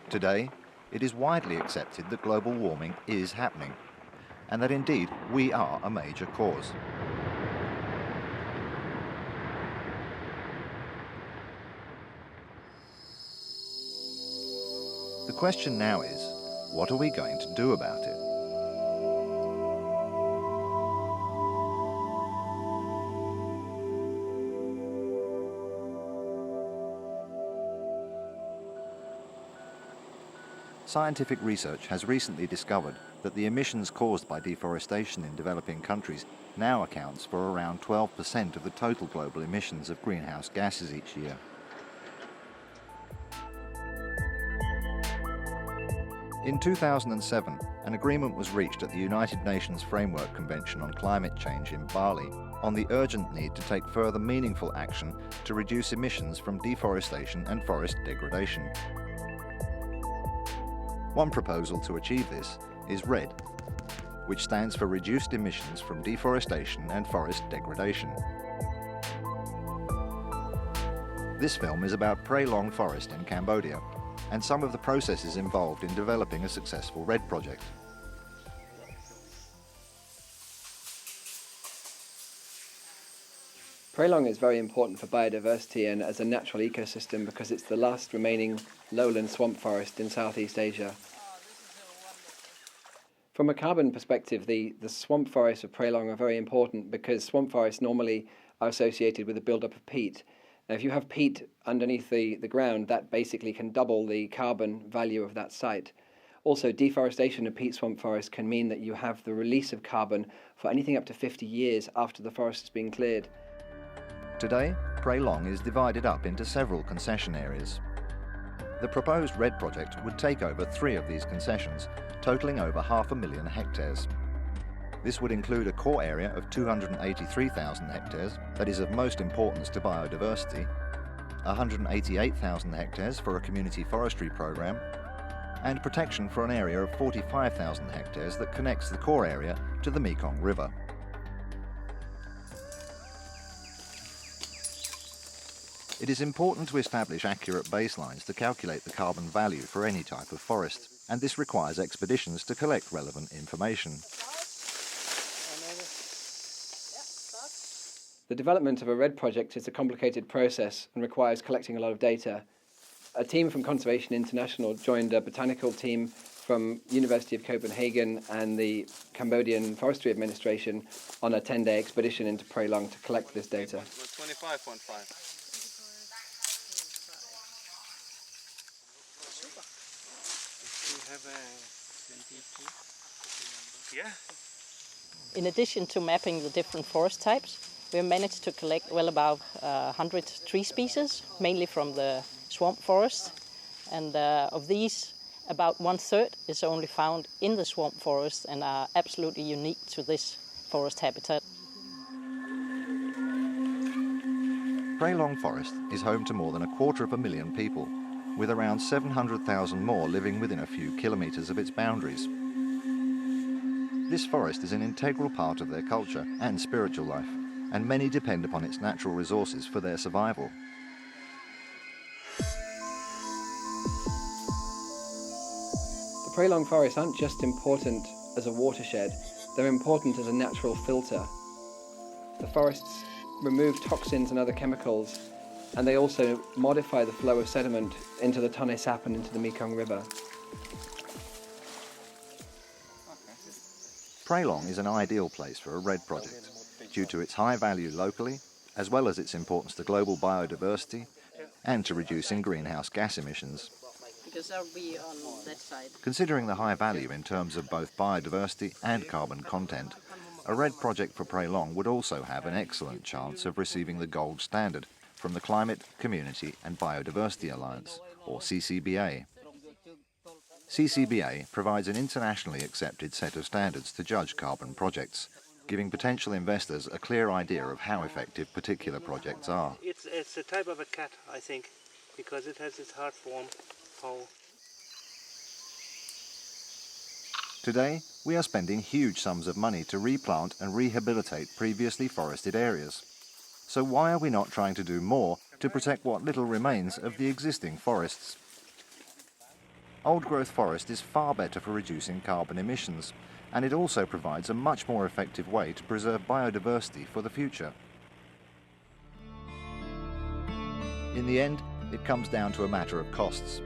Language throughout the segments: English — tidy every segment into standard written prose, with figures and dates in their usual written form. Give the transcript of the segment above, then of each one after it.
Today, it is widely accepted that global warming is happening, and that indeed we are a major cause. The question now is, what are we going to do about it? Scientific research has recently discovered that the emissions caused by deforestation in developing countries now accounts for around 12% of the total global emissions of greenhouse gases each year. In 2007, an agreement was reached at the United Nations Framework Convention on Climate Change in Bali on the urgent need to take further meaningful action to reduce emissions from deforestation and forest degradation. One proposal to achieve this is REDD, which stands for Reduced Emissions from Deforestation and Forest Degradation. This film is about Prey Long Forest in Cambodia and some of the processes involved in developing a successful REDD project. Prey Long is very important for biodiversity and as a natural ecosystem because it's the last remaining lowland swamp forest in Southeast Asia. From a carbon perspective, the swamp forests of Prey Long are very important because swamp forests normally are associated with the buildup of peat. Now, if you have peat underneath the ground, that basically can double the carbon value of that site. Also, deforestation of peat swamp forests can mean that you have the release of carbon for anything up to 50 years after the forest has been cleared. Today, Prey Long is divided up into several concession areas. The proposed REDD project would take over 3 of these concessions, totaling over 500,000 hectares. This would include a core area of 283,000 hectares that is of most importance to biodiversity, 188,000 hectares for a community forestry program, and protection for an area of 45,000 hectares that connects the core area to the Mekong River. It is important to establish accurate baselines to calculate the carbon value for any type of forest, and this requires expeditions to collect relevant information. The development of a REDD project is a complicated process and requires collecting a lot of data. A team from Conservation International joined a botanical team from University of Copenhagen and the Cambodian Forestry Administration on a 10-day expedition into Prey Long to collect this data. 25.5. Yeah. In addition to mapping the different forest types, we managed to collect well above 100 tree species, mainly from the swamp forest. And of these, about 1/3 is only found in the swamp forest and are absolutely unique to this forest habitat. Prey Long Forest is home to more than 250,000 people, with around 700,000 more living within a few kilometres of its boundaries. This forest is an integral part of their culture and spiritual life, and many depend upon its natural resources for their survival. The Prey Long forests aren't just important as a watershed, they're important as a natural filter. The forests remove toxins and other chemicals, and they also modify the flow of sediment into the Tonle Sap and into the Mekong River. Prey Long is an ideal place for a REDD project due to its high value locally, as well as its importance to global biodiversity and to reducing greenhouse gas emissions. Because that'll be on that side. Considering the high value in terms of both biodiversity and carbon content, a REDD project for Prey Long would also have an excellent chance of receiving the gold standard from the Climate, Community and Biodiversity Alliance, or CCBA. CCBA provides an internationally accepted set of standards to judge carbon projects, giving potential investors a clear idea of how effective particular projects are. It's a type of a cat, I think, because it has this hard form. Today, we are spending huge sums of money to replant and rehabilitate previously forested areas. So why are we not trying to do more to protect what little remains of the existing forests? Old-growth forest is far better for reducing carbon emissions, and it also provides a much more effective way to preserve biodiversity for the future. In the end, it comes down to a matter of costs.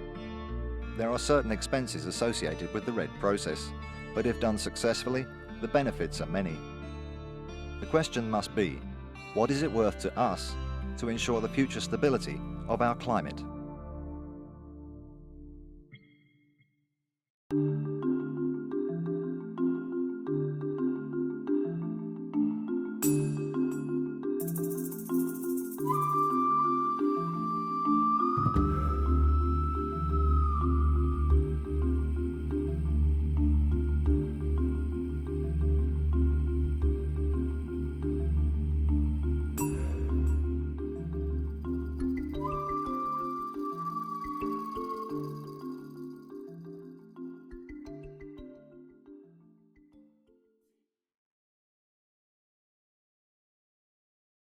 There are certain expenses associated with the REDD process, but if done successfully, the benefits are many. The question must be, what is it worth to us to ensure the future stability of our climate?